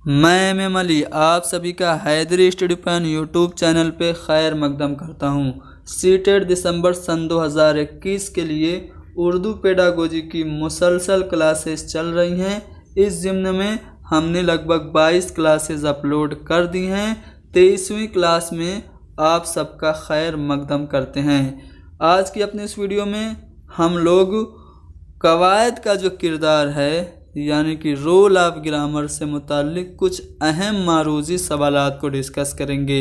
मैं एम अली आप सभी का Haidari study plan YouTube channel पे खैर मकदम करता हूँ। सीटेट दिसंबर सन 2021 के लिए उर्दू पेडागोजी की मुसलसल क्लासेस चल रही हैं। इस ज़िम्न में हमने लगभग 22 क्लासेस अपलोड कर दी हैं। 23वीं क्लास में आप सबका खैर मकदम करते हैं। आज की अपने इस वीडियो में हम लोग कवायद का जो किरदार है यानी कि रोल ऑफ ग्रामर से मुताल्लिक कुछ अहम मारूजी सवालात को डिस्कस करेंगे।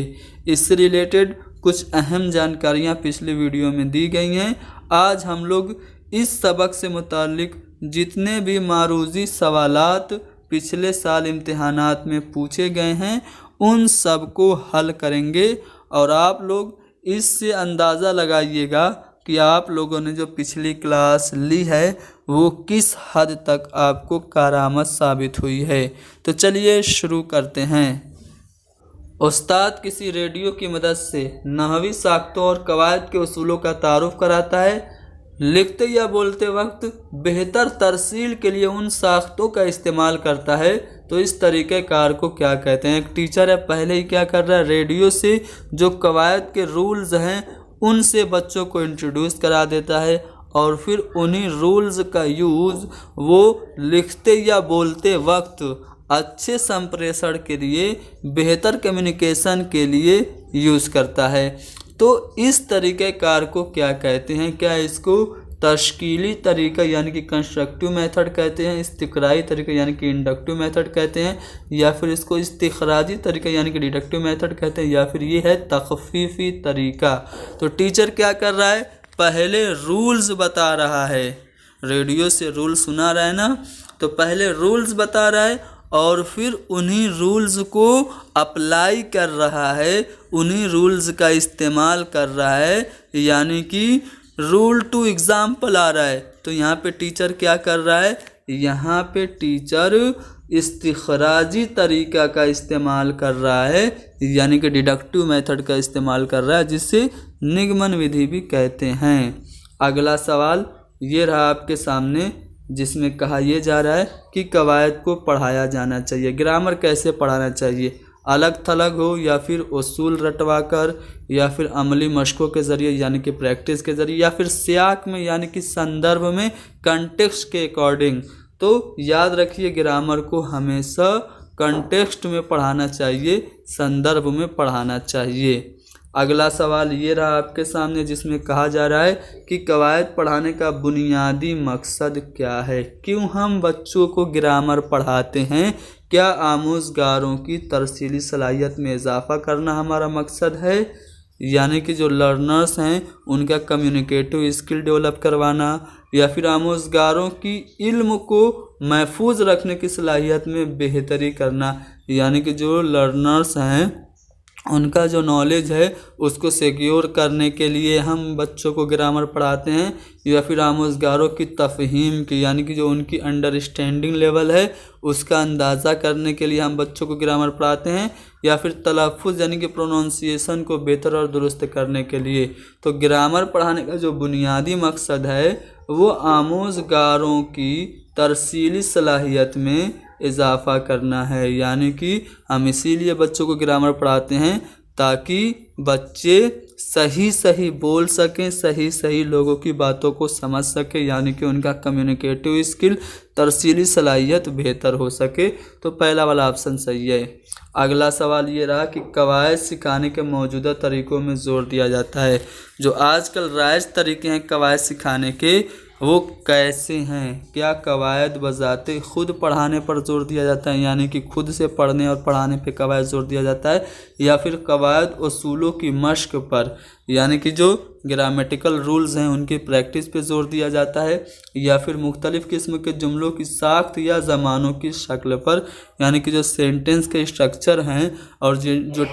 इससे रिलेटेड कुछ अहम जानकारियाँ पिछले वीडियो में दी गई हैं। आज हम लोग इस सबक से मुताल्लिक जितने भी मारूजी सवालात पिछले साल इम्तिहानात में पूछे गए हैं उन सब को हल करेंगे और आप लोग इससे अंदाज़ा लगाइएगा कि आप लोगों ने जो पिछली क्लास ली है वो किस हद तक आपको कारामद साबित हुई है। तो चलिए शुरू करते हैं। उस्ताद किसी रेडियो की मदद से नहवी साख्तों और कवायद के उसूलों का तारुफ कराता है। लिखते या बोलते वक्त बेहतर तरसील के लिए उन साख्तों का इस्तेमाल करता है तो इस तरीक़ेकार को क्या कहते हैं। एक टीचर है, पहले ही क्या कर रहा है, रेडियो से जो कवायद के रूल्स हैं उनसे बच्चों को इंट्रोड्यूस करा देता है और फिर उन्हीं रूल्स का यूज़ वो लिखते या बोलते वक्त अच्छे संप्रेषण के लिए, बेहतर कम्युनिकेशन के लिए यूज़ करता है। तो इस तरीक़ेकार को क्या कहते हैं? क्या इसको तश्कीली तरीका यानी कि कंस्ट्रक्टिव मेथड कहते हैं, इस्तिक़राई तरीका यानी कि इंडक्टिव मेथड कहते हैं, या फिर इसको इस्तिख़राजी तरीका यानी कि डिडक्टिव मेथड कहते हैं, या फिर ये है तख़फ़ीफ़ी तरीका। तो टीचर क्या कर रहा है, पहले रूल्स बता रहा है। रेडियो से रूल सुना रहा है ना, तो पहले रूल्स बता रहा है और फिर उन्हीं रूल्स को अप्लाई कर रहा है, उन्हीं रूल्स का इस्तेमाल कर रहा है, यानी कि रूल टू एग्ज़ाम्पल आ रहा है। तो यहाँ पे टीचर क्या कर रहा है, यहाँ पे टीचर इस्तिख़राजी तरीका का इस्तेमाल कर रहा है यानी कि डिडक्टिव मेथड का इस्तेमाल कर रहा है, जिससे निगमन विधि भी कहते हैं। अगला सवाल ये रहा आपके सामने, जिसमें कहा यह जा रहा है कि कवायद को पढ़ाया जाना चाहिए। ग्रामर कैसे पढ़ाना चाहिए, अलग थलग हो या फिर उसूल रटवा कर या फिर अमली मशकों के ज़रिए यानी कि प्रैक्टिस के ज़रिए या फिर सियाक में यानी कि संदर्भ में, कंटेक्स्ट के अकॉर्डिंग। तो याद रखिए ग्रामर को हमेशा कंटेक्स्ट में पढ़ाना चाहिए, संदर्भ में पढ़ाना चाहिए। अगला सवाल ये रहा आपके सामने, जिसमें कहा जा रहा है कि कवायद पढ़ाने का बुनियादी मकसद क्या है, क्यों हम बच्चों को ग्रामर पढ़ाते हैं, क्या आमोज़गारों की तरसीली सलाहियत में इजाफ़ा करना हमारा मकसद है, यानी कि जो लर्नर्स हैं उनका कम्युनिकेटिव स्किल डेवलप करवाना, या फिर आमोज़गारों की इल्म को महफूज रखने की सलाहियत में बेहतरी करना, यानी कि जो लर्नर्स हैं उनका जो नॉलेज है उसको सिक्योर करने के लिए हम बच्चों को ग्रामर पढ़ाते हैं, या फिर आमोज़गारों की तफ़हीम की यानी कि जो उनकी अंडरस्टैंडिंग लेवल है उसका अंदाज़ा करने के लिए हम बच्चों को ग्रामर पढ़ाते हैं, या फिर तलफ़ुज़ यानी कि प्रोनाउंसिएशन को बेहतर और दुरुस्त करने के लिए। तो ग्रामर पढ़ाने का जो बुनियादी मकसद है वो आमोज़गारों की तरसीली सलाहियत में इजाफ़ा करना है, यानी कि हम इसीलिए बच्चों को ग्रामर पढ़ाते हैं ताकि बच्चे सही सही बोल सकें, सही सही लोगों की बातों को समझ सकें, यानी कि उनका कम्युनिकेटिव स्किल, तरसीली सलाहियत बेहतर हो सके। तो पहला वाला ऑप्शन सही है। अगला सवाल ये रहा कि कवायद सिखाने के मौजूदा तरीक़ों में ज़ोर दिया जाता है। जो आजकल राइज तरीके हैं कवायद सिखाने के वो कैसे हैं, क्या कवायद बजाते खुद पढ़ाने पर ज़ोर दिया जाता है यानी कि खुद से पढ़ने और पढ़ाने पे कवायद ज़ोर दिया जाता है, या फिर कवायद उसूलों की मश्क पर यानी कि जो ग्रामेटिकल रूल्स हैं उनकी प्रैक्टिस पे ज़ोर दिया जाता है, या फिर मुख्तलिफ़ किस्म के जुमलों की साख्त या ज़मानों की शक्ल पर यानी कि जो सेंटेंस के स्ट्रक्चर हैं और जो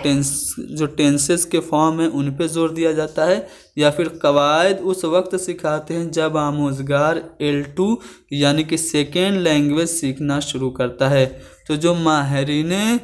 टेंसेस के फॉर्म हैं उन पे ज़ोर दिया जाता है, या फिर कवायद उस वक्त सिखाते हैं जब आमोज़गार L2 यानी कि सेकेंड लैंग्वेज सीखना शुरू करता है। तो जो माहिरीन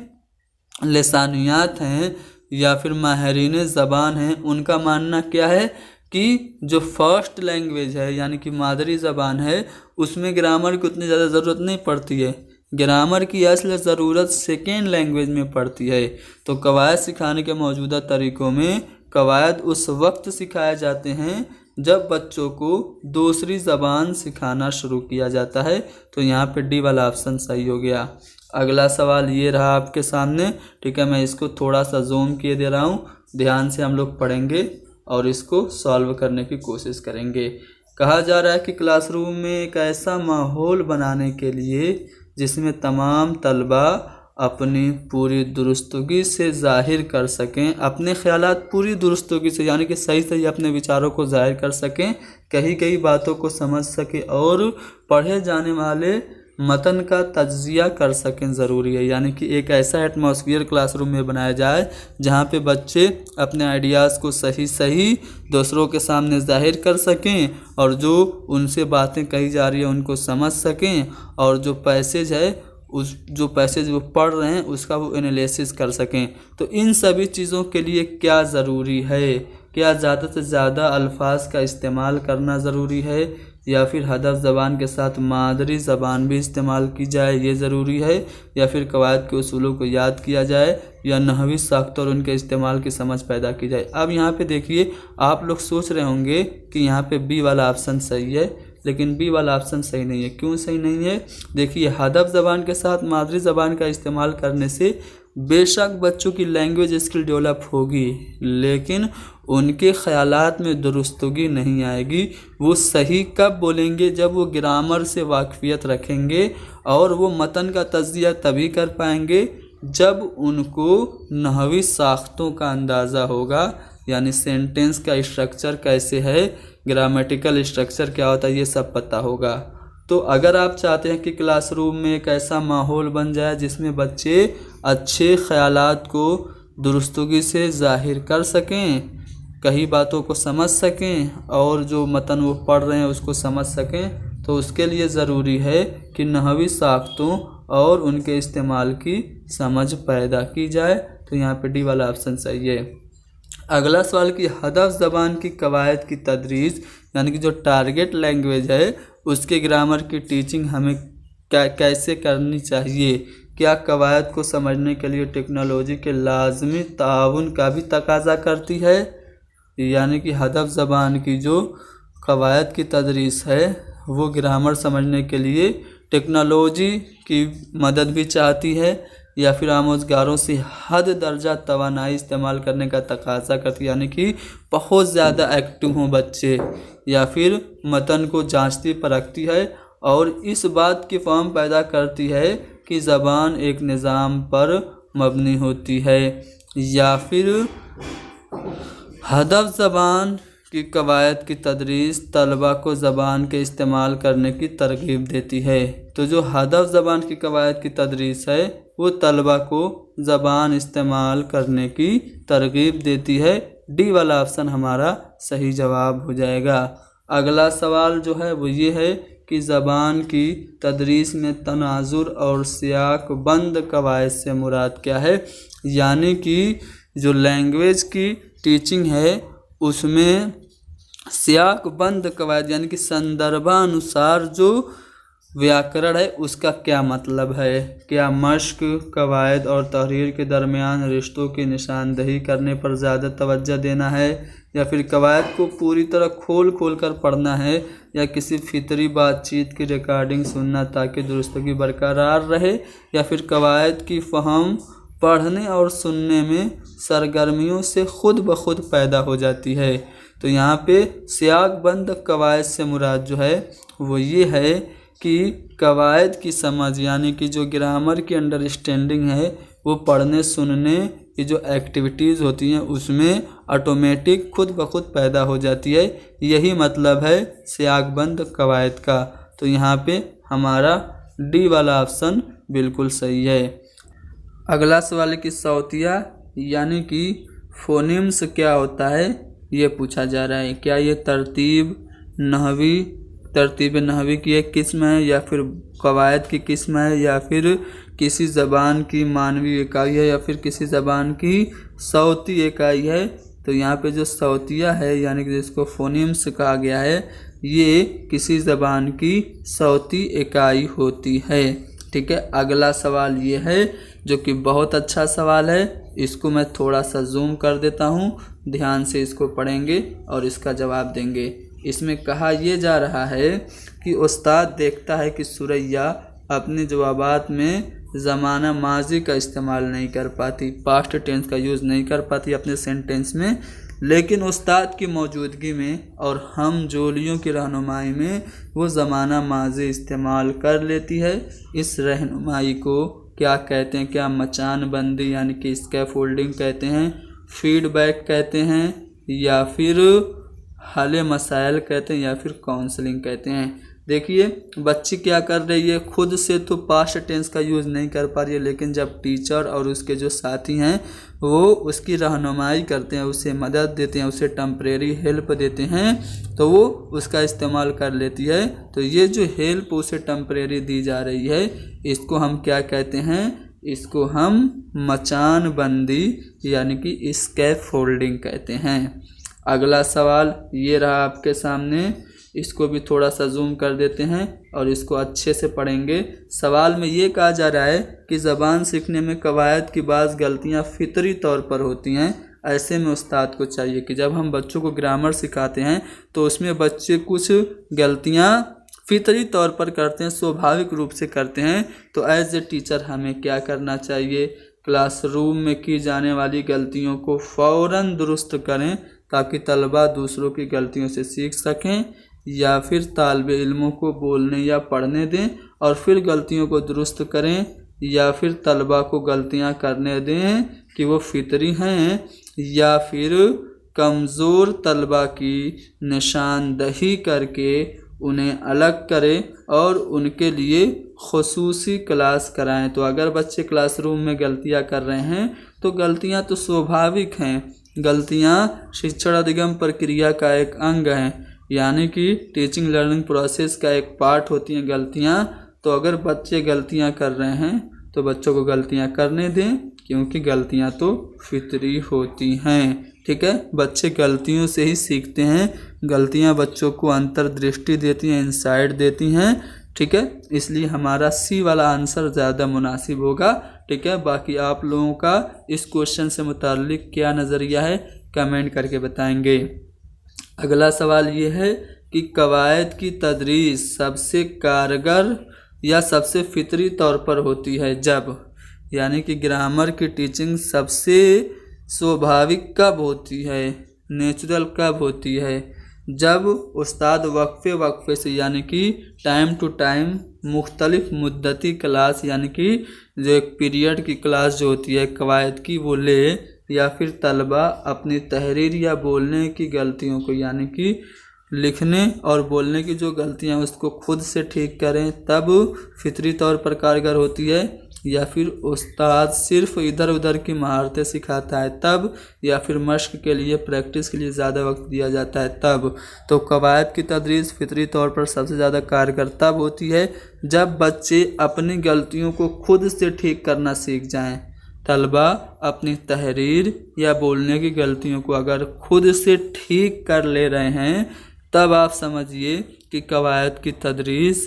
लिसानियात हैं या फिर माहिरीन ज़बान हैं उनका मानना क्या है कि जो फर्स्ट लैंग्वेज है यानी कि मादरी ज़बान है उसमें ग्रामर की उतनी ज़्यादा ज़रूरत नहीं पड़ती है, ग्रामर की असल ज़रूरत सेकेंड लैंग्वेज में पड़ती है। तो कवायद सिखाने के मौजूदा तरीक़ों में कवायद उस वक्त सिखाए जाते हैं जब बच्चों को दूसरी ज़बान सिखाना शुरू किया जाता है। तो यहाँ पे डी वाला ऑप्शन सही हो गया। अगला सवाल ये रहा आपके सामने, ठीक है। मैं इसको थोड़ा सा जूम किए दे रहा हूँ, ध्यान से हम लोग पढ़ेंगे और इसको सॉल्व करने की कोशिश करेंगे। कहा जा रहा है कि क्लासरूम में एक ऐसा माहौल बनाने के लिए जिसमें तमाम तलबा अपनी पूरी दुरुस्तगी से ज़ाहिर कर सकें, अपने ख़यालात पूरी दुरुस्तगी से यानी कि सही सही अपने विचारों को ज़ाहिर कर सकें, कही कही बातों को समझ सकें और पढ़े जाने वाले मतन का तज्ज़िया कर सकें ज़रूरी है। यानी कि एक ऐसा एटमॉस्फेयर क्लासरूम में बनाया जाए जहाँ पे बच्चे अपने आइडियाज़ को सही सही दूसरों के सामने ज़ाहिर कर सकें और जो उनसे बातें कही जा रही है उनको समझ सकें और जो पैसेज है जो पैसेज वो पढ़ रहे हैं उसका वो एनालिसिस कर सकें। तो इन सभी चीज़ों के लिए क्या ज़रूरी है? क्या ज़्यादा से ज़्यादा अल्फाज का इस्तेमाल करना ज़रूरी है या फिर हदफ ज़बान के साथ मादरी ज़बान भी इस्तेमाल की जाए ये ज़रूरी है, या फिर कवायद के उसूलों को याद किया जाए या नहवी साख्त और उनके इस्तेमाल की समझ पैदा की जाए। अब यहाँ पे देखिए, आप लोग सोच रहे होंगे कि यहाँ पे बी वाला ऑप्शन सही है, लेकिन बी वाला ऑप्शन सही नहीं है। क्यों सही नहीं है? देखिए, हदफ ज़बान के साथ मादरी ज़बान का इस्तेमाल करने से बेशक बच्चों की लैंग्वेज स्किल डेवलप होगी, लेकिन उनके ख़यालात में दुरुस्तगी नहीं आएगी। वो सही कब बोलेंगे? जब वो ग्रामर से वाकफ़ियत रखेंगे और वो मतन का तज्ज़िया तभी कर पाएंगे जब उनको नहवी साख्तों का अंदाज़ा होगा, यानी सेंटेंस का स्ट्रक्चर कैसे है, ग्रामेटिकल स्ट्रक्चर क्या होता है, ये सब पता होगा। तो अगर आप चाहते हैं कि क्लासरूम में एक ऐसा माहौल बन जाए जिसमें बच्चे अच्छे ख़यालात को दुरुस्तगी से ज़ाहिर कर सकें, कई बातों को समझ सकें और जो मतन वो पढ़ रहे हैं उसको समझ सकें, तो उसके लिए ज़रूरी है कि नहवी साख्तों और उनके इस्तेमाल की समझ पैदा की जाए। तो यहाँ पे डी वाला ऑप्शन सही है। अगला सवाल कि हदफ ज़बान की कवायद की तदरीस यानी कि जो टारगेट लैंग्वेज है उसके ग्रामर की टीचिंग हमें कैसे करनी चाहिए? क्या कवायद को समझने के लिए टेक्नोलॉजी के लाजमी ताउन का भी तकाजा करती है? यानी कि हदफ ज़बान की जो कवायद की तदरीस है वो ग्रामर समझने के लिए टेक्नोलॉजी की मदद भी चाहती है या फिर आमोज़गारों से हद दर्जा तवानाई इस्तेमाल करने का तकाजा करती है, यानी कि बहुत ज़्यादा एक्टिव हों बच्चे, या फिर मतन को जांचती परखती है और इस बात की फ़हम पैदा करती है कि ज़बान एक निज़ाम पर मबनी होती है, या फिर हदफ ज़बान की कवायद की तदरीस तलबा को ज़बान के इस्तेमाल करने की तरगीब देती है। तो जो हदफ ज़बान की कवायद की तदरीस है वो तलबा को ज़बान इस्तेमाल करने की तरगीब देती है। डी वाला ऑप्शन हमारा सही जवाब हो जाएगा। अगला सवाल जो है वो ये है कि ज़बान की तदरीस में तनाजुर और सियाक बंद कवायद से मुराद क्या है? यानी कि जो लैंग्वेज की टीचिंग है उसमें सियाक बंद कवायद यानी कि संदर्भानुसार जो व्याकरण है उसका क्या मतलब है? क्या मश्क, कवायद और तहरीर के दरमियान रिश्तों की निशानदही करने पर ज़्यादा तवज्जो देना है, या फिर कवायद को पूरी तरह खोल कर पढ़ना है, या किसी फितरी बातचीत की रिकॉर्डिंग सुनना ताकि दुरुस्तगी बरकरार रहे, या फिर कवायद की फ़हम पढ़ने और सुनने में सरगर्मियों से खुद ब खुद पैदा हो जाती है। तो यहाँ पे सियाक बंद कवायद से मुराद जो है वो ये है कि कवायद की समझ यानी कि जो ग्रामर की अंडरस्टैंडिंग है वो पढ़ने सुनने की जो एक्टिविटीज़ होती हैं उसमें ऑटोमेटिक खुद ब खुद पैदा हो जाती है। यही मतलब है सियाक बंद कवायद का। तो यहाँ पे हमारा डी वाला ऑप्शन बिल्कुल सही है। अगला सवाल है कि सौतिया यानी कि फोनेम्स क्या होता है ये पूछा जा रहा है। क्या ये तरतीब नहवी की एक किस्म है, या फिर कवायद की किस्म है, या फिर किसी ज़बान की मानवी इकाई है, या फिर किसी ज़बान की सौती इकाई है? तो यहाँ पे जो सौतिया है यानी कि जिसको फोनेम्स कहा गया है ये किसी ज़बान की सौती इकाई होती है। ठीक है। अगला सवाल ये है जो कि बहुत अच्छा सवाल है, इसको मैं थोड़ा सा जूम कर देता हूँ, ध्यान से इसको पढ़ेंगे और इसका जवाब देंगे। इसमें कहा यह जा रहा है कि उस्ताद देखता है कि सुरैया अपने जवाबात में ज़माना माजी का इस्तेमाल नहीं कर पाती, पास्ट टेंस का यूज़ नहीं कर पाती अपने सेंटेंस में, लेकिन उस्ताद की मौजूदगी में और हम जोलियों की रहनुमाई में वो ज़माना माजी इस्तेमाल कर लेती है। इस रहनुमाई को क्या कहते हैं? क्या मचान बंदी यानी कि स्कैफोल्डिंग कहते हैं, फीडबैक कहते हैं, या फिर हल मसाइल कहते हैं, या फिर काउंसलिंग कहते हैं। देखिए बच्ची क्या कर रही है, खुद से तो पास्ट टेंस का यूज़ नहीं कर पा रही है, लेकिन जब टीचर और उसके जो साथी हैं वो उसकी रहनुमाई करते हैं, उसे मदद देते हैं, उसे टेम्परेरी हेल्प देते हैं, तो वो उसका इस्तेमाल कर लेती है। तो ये जो हेल्प उसे टेम्परेरी दी जा रही है, इसको हम क्या कहते हैं? इसको हम मचान बंदी यानी कि स्कैफोल्डिंग कहते हैं। अगला सवाल ये रहा आपके सामने, इसको भी थोड़ा सा जूम कर देते हैं और इसको अच्छे से पढ़ेंगे। सवाल में ये कहा जा रहा है कि ज़बान सीखने में कवायद की बाज़ गलतियां फितरी तौर पर होती हैं। ऐसे में उस्ताद को चाहिए कि जब हम बच्चों को ग्रामर सिखाते हैं तो उसमें बच्चे कुछ गलतियां फितरी तौर पर करते हैं, स्वाभाविक रूप से करते हैं। तो एज ए टीचर हमें क्या करना चाहिए? क्लासरूम में की जाने वाली गलतियों को फ़ौरन दुरुस्त करें ताकि तलबा दूसरों की गलतियों से सीख सकें, या फिर तालिब इल्मों को बोलने या पढ़ने दें और फिर गलतियों को दुरुस्त करें, या फिर तलबा को गलतियां करने दें कि वो फितरी हैं, या फिर कमज़ोर तलबा की निशानदही करके उन्हें अलग करें और उनके लिए ख़ुसूसी क्लास कराएं। तो अगर बच्चे क्लासरूम में गलतियां कर रहे हैं तो गलतियां तो स्वाभाविक हैं, गलतियां शिक्षण अधिगम प्रक्रिया का एक अंग हैं, यानी कि टीचिंग लर्निंग प्रोसेस का एक पार्ट होती हैं गलतियां। तो अगर बच्चे गलतियां कर रहे हैं तो बच्चों को गलतियां करने दें, क्योंकि गलतियां तो फितरी होती हैं। ठीक है, बच्चे गलतियों से ही सीखते हैं, गलतियां बच्चों को अंतर्दृष्टि देती हैं, इंसाइट देती हैं। ठीक है, इसलिए हमारा सी वाला आंसर ज़्यादा मुनासिब होगा। ठीक है, बाकी आप लोगों का इस क्वेश्चन से मुताल्लिक क्या नज़रिया है कमेंट करके बताएंगे। अगला सवाल ये है कि कवायद की तदरीस सबसे कारगर या सबसे फितरी तौर पर होती है जब, यानी कि ग्रामर की टीचिंग सबसे स्वाभाविक कब होती है, नेचुरल कब होती है? जब उस्ताद वक्फे वक्फे से यानी कि टाइम टू टाइम मुख्तलिफ मुद्दती क्लास यानी कि जो एक पीरियड की क्लास जो होती है कवायद की वो ले, या फिर तलबा अपनी तहरीर या बोलने की गलतियों को यानी कि लिखने और बोलने की जो गलतियां उसको खुद से ठीक करें तब फितरी तौर पर कारगर होती है, या फिर उस्ताद सिर्फ इधर उधर की महारतें सिखाता है तब, या फिर मश्क के लिए प्रैक्टिस के लिए ज़्यादा वक्त दिया जाता है तब। तो कवायद की तदरीस फितरी तौर पर सबसे ज़्यादा कारगर तब होती है जब बच्चे अपनी गलतियों को खुद से ठीक करना सीख जाएं। तलबा अपनी तहरीर या बोलने की गलतियों को अगर खुद से ठीक कर ले रहे हैं तब आप समझिए कि कवायद की तदरीस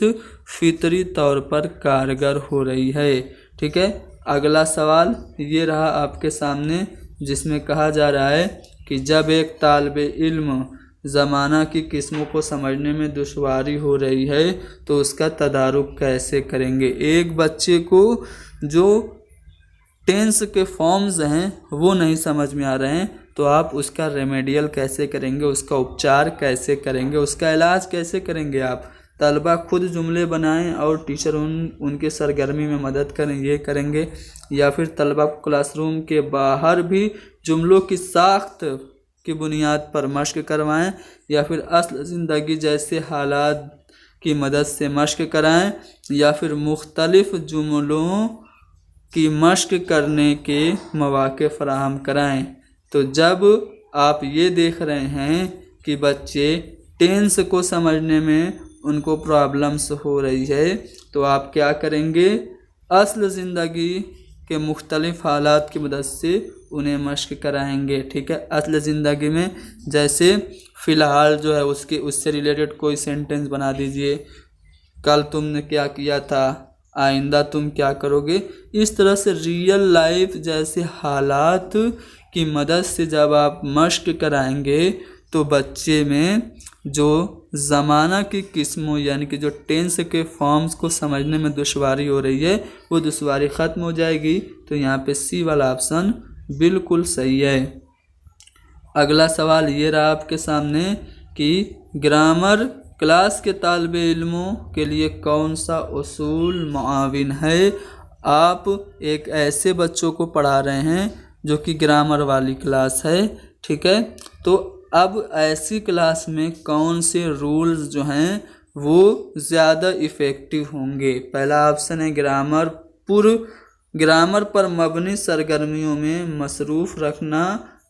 फितरी तौर पर कारगर हो रही है। ठीक है, अगला सवाल ये रहा आपके सामने, जिसमें कहा जा रहा है कि जब एक तालिबे इल्म ज़माना की किस्मों को समझने में दुश्वारी हो रही है तो उसका तदारुक कैसे करेंगे? एक बच्चे को जो टेंस के फॉर्म्स हैं वो नहीं समझ में आ रहे हैं तो आप उसका रेमेडियल कैसे करेंगे, उसका उपचार कैसे करेंगे, उसका इलाज कैसे करेंगे? आप तलबा खुद जुमले बनाएं और टीचर उनके सरगर्मी में मदद करें, ये करेंगे? या फिर तलबा को क्लासरूम के बाहर भी जुमलों की साख्त की बुनियाद पर मश्क करवाएं, या फिर असल ज़िंदगी जैसे हालात की मदद से मश्क कराएं, या फिर मुख्तलिफ जुमलों की मश्क करने के मौके फराहम कराएं? तो जब आप ये देख रहे हैं कि बच्चे टेंस को समझने में उनको प्रॉब्लम्स हो रही है तो आप क्या करेंगे? असल ज़िंदगी के मुख्तलिफ हालात की मदद से उन्हें मश्क कराएंगे। ठीक है, असल ज़िंदगी में जैसे फ़िलहाल जो है उससे रिलेटेड कोई सेंटेंस बना दीजिए, कल तुमने क्या किया था, आइंदा तुम क्या करोगे। इस तरह से रियल लाइफ जैसे हालात की मदद से जब आप मश्क कराएंगे तो बच्चे में जो ज़माना की किस्मों यानी कि जो टेंस के फॉर्म्स को समझने में दुश्वारी हो रही है वो दुश्वारी ख़त्म हो जाएगी। तो यहाँ पे सी वाला ऑप्शन बिल्कुल सही है। अगला सवाल ये रहा आपके सामने कि ग्रामर क्लास के तालिबे इल्मों के लिए कौन सा उसूल मुआविन है। आप एक ऐसे बच्चों को पढ़ा रहे हैं जो कि ग्रामर वाली क्लास है, ठीक है। तो अब ऐसी क्लास में कौन से रूल्स जो हैं वो ज़्यादा इफ़ेक्टिव होंगे। पहला ऑप्शन है ग्रामर पर मबनी सरगर्मियों में मसरूफ़ रखना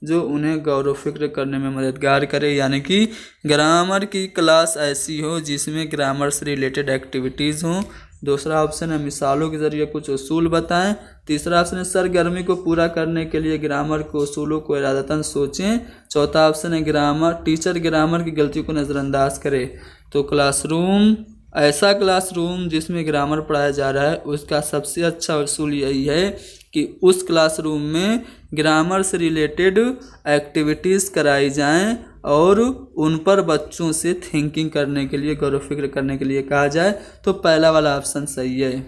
जो उन्हें गौर फिक्र करने में मददगार करे, यानी कि ग्रामर की क्लास ऐसी हो जिसमें ग्रामर से रिलेटेड एक्टिविटीज़ हों। दूसरा ऑप्शन है मिसालों के ज़रिए कुछ उसूल बताएं। तीसरा ऑप्शन है सरगर्मी को पूरा करने के लिए ग्रामर के उसूलों को इरादतन सोचें। चौथा ऑप्शन है टीचर ग्रामर की गलतियों को नज़रअंदाज करे। तो क्लासरूम, ऐसा क्लासरूम जिसमें ग्रामर पढ़ाया जा रहा है उसका सबसे अच्छा उसूल यही है कि उस क्लासरूम में ग्रामर से रिलेटेड एक्टिविटीज़ कराई जाएं और उन पर बच्चों से थिंकिंग करने के लिए, गौर फिक्र करने के लिए कहा जाए। तो पहला वाला ऑप्शन सही है,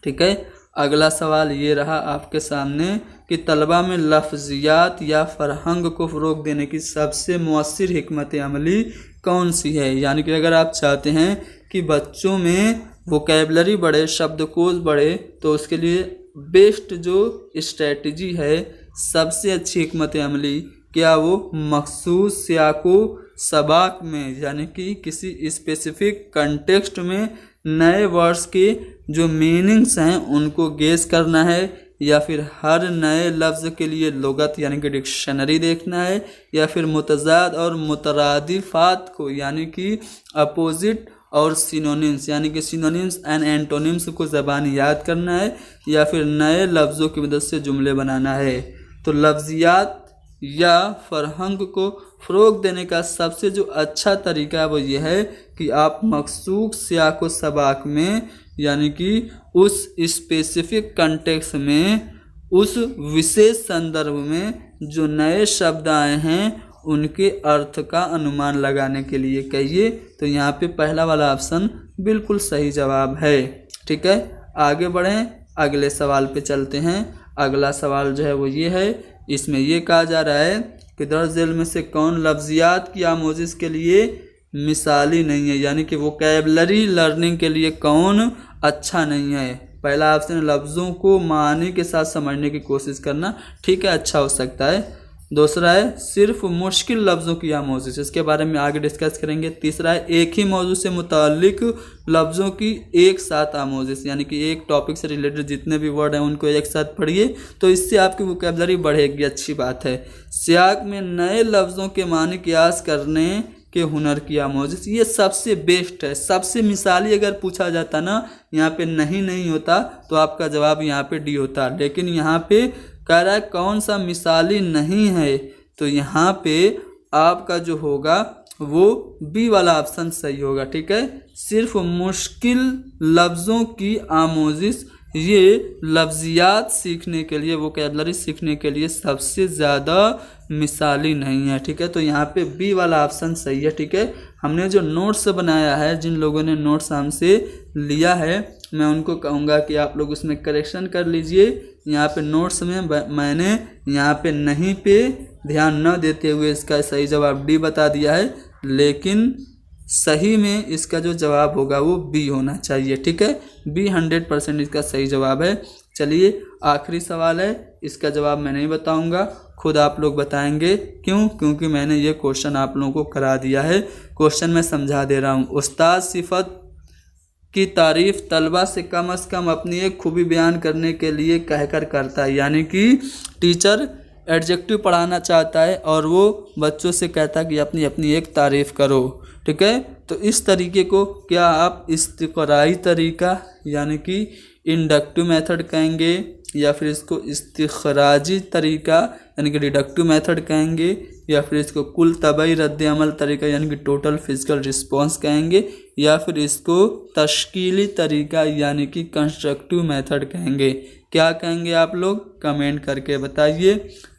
ठीक है। अगला सवाल ये रहा आपके सामने कि तलबा में लफ्ज़ियात या फ़रहंग को फ़रोग़ देने की सबसे मौसर हिकमत अमली कौन सी है। यानी कि अगर आप चाहते हैं कि बच्चों में वोकैबलरी बढ़े, शब्दकोश बढ़े, तो उसके लिए बेस्ट जो स्ट्रेटजी है, सबसे अच्छी हिकमत अमली क्या वो मखसूस सियाको सबाक में यानी कि किसी स्पेसिफिक कंटेक्स्ट में नए वर्ड्स के जो मीनिंग्स हैं उनको गेस करना है, या फिर हर नए लफ्ज़ के लिए लुगत यानी कि डिक्शनरी देखना है, या फिर मुतज़ाद और मुतरादिफात को यानी कि अपोजिट और सिनोनिम्स यानी कि सिनोनिम्स एंड एंटोनिम्स को ज़बानी याद करना है, या फिर नए लफ्ज़ों की मदद से जुमले बनाना है। तो लफ्ज़ियात या फ़रहंग को फ़रोग़ देने का सबसे जो अच्छा तरीका है वो ये है कि आप मखसूस सियाक़ व सबाक में यानी कि उस स्पेसिफिक कंटेक्स्ट में, उस विशेष संदर्भ में जो नए शब्द आए हैं उनके अर्थ का अनुमान लगाने के लिए कहिए। तो यहाँ पे पहला वाला ऑप्शन बिल्कुल सही जवाब है, ठीक है। आगे बढ़ें, अगले सवाल पे चलते हैं। अगला सवाल जो है वो ये है, इसमें ये कहा जा रहा है कि दर्ज झेल में से कौन लफ्ज़ियात की आमोज़िश के लिए मिसाली नहीं है, यानी कि वोकैबलरी लर्निंग के लिए कौन अच्छा नहीं है। पहला ऑप्शन लफ्ज़ों को मानी के साथ समझने की कोशिश करना, ठीक है, अच्छा हो सकता है। दूसरा है सिर्फ मुश्किल लफ्ज़ों की आमोज़िश, इसके बारे में आगे डिस्कस करेंगे। तीसरा है एक ही मौजू से मुताल्लिक लफ्ज़ों की एक साथ आमोज़िश, यानी कि एक टॉपिक से रिलेटेड जितने भी वर्ड हैं उनको एक साथ पढ़िए तो इससे आपकी वोकैबलरी बढ़ेगी, अच्छी बात है। सियाक में नए लफ्ज़ों के मानी कियास करने के हुनर की आमोज़िश, ये सबसे बेस्ट है। सबसे मिसाली अगर पूछा जाता ना, यहाँ पे नहीं होता तो आपका जवाब यहाँ पे डी होता, लेकिन यहाँ पे कह रहा है कौन सा मिसाली नहीं है, तो यहाँ पे आपका जो होगा वो बी वाला ऑप्शन सही होगा, ठीक है। सिर्फ मुश्किल लफ्ज़ों की आमोज़िश ये लफ्ज़ियात सीखने के लिए, वोकैबलरी सीखने के लिए सबसे ज़्यादा मिसाली नहीं है, ठीक है। तो यहाँ पे बी वाला ऑप्शन सही है, ठीक है। हमने जो नोट्स बनाया है, जिन लोगों ने नोट्स हमसे लिया है, मैं उनको कहूँगा कि आप लोग उसमें करेक्शन कर लीजिए। यहाँ पे नोट्स में मैंने यहाँ पे नहीं पे ध्यान न देते हुए इसका सही जवाब डी बता दिया है, लेकिन सही में इसका जो जवाब होगा वो बी होना चाहिए, ठीक है। बी 100% इसका सही जवाब है। चलिए आखिरी सवाल है, इसका जवाब मैं नहीं बताऊंगा, खुद आप लोग बताएंगे। क्यों? क्योंकि मैंने ये क्वेश्चन आप लोगों को करा दिया है। क्वेश्चन मैं समझा दे रहा हूँ। उस्ताद सिफत की तारीफ़ तलबा से कम अपनी एक खूबी बयान करने के लिए कहकर करता है, यानी कि टीचर एडजेक्टिव पढ़ाना चाहता है और वो बच्चों से कहता है कि अपनी अपनी एक तारीफ़ करो, ठीक है। तो इस तरीके को क्या आप इस्तिक़राई तरीका यानी कि इंडक्टिव मेथड कहेंगे, या फिर इसको इस्तिख़राजी तरीका यानी कि डिडक्टिव मेथड कहेंगे, या फिर इसको कुल तबाही रद्द अमल तरीका यानी कि टोटल फिजिकल रिस्पॉन्स कहेंगे, या फिर इसको तश्कीली तरीका यानी कि कंस्ट्रक्टिव मेथड कहेंगे। क्या कहेंगे आप लोग कमेंट करके बताइए।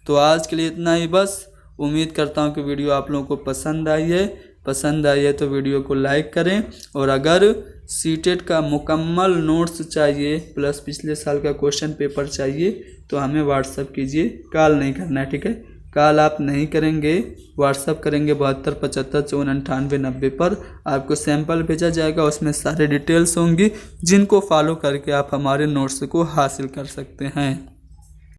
तो आज के लिए इतना ही बस। उम्मीद करता हूँ कि वीडियो आप लोगों को पसंद आई है तो वीडियो को लाइक करें, और अगर सीटेट का मुकम्मल नोट्स चाहिए प्लस पिछले साल का क्वेश्चन पेपर चाहिए तो हमें व्हाट्सअप कीजिए, कॉल नहीं करना है, ठीक है। कॉल आप नहीं करेंगे, व्हाट्सअप करेंगे 72 75 54 98 90 पर। आपको सैंपल भेजा जाएगा, उसमें सारे डिटेल्स होंगी जिनको फॉलो करके आप हमारे नोट्स को हासिल कर सकते हैं।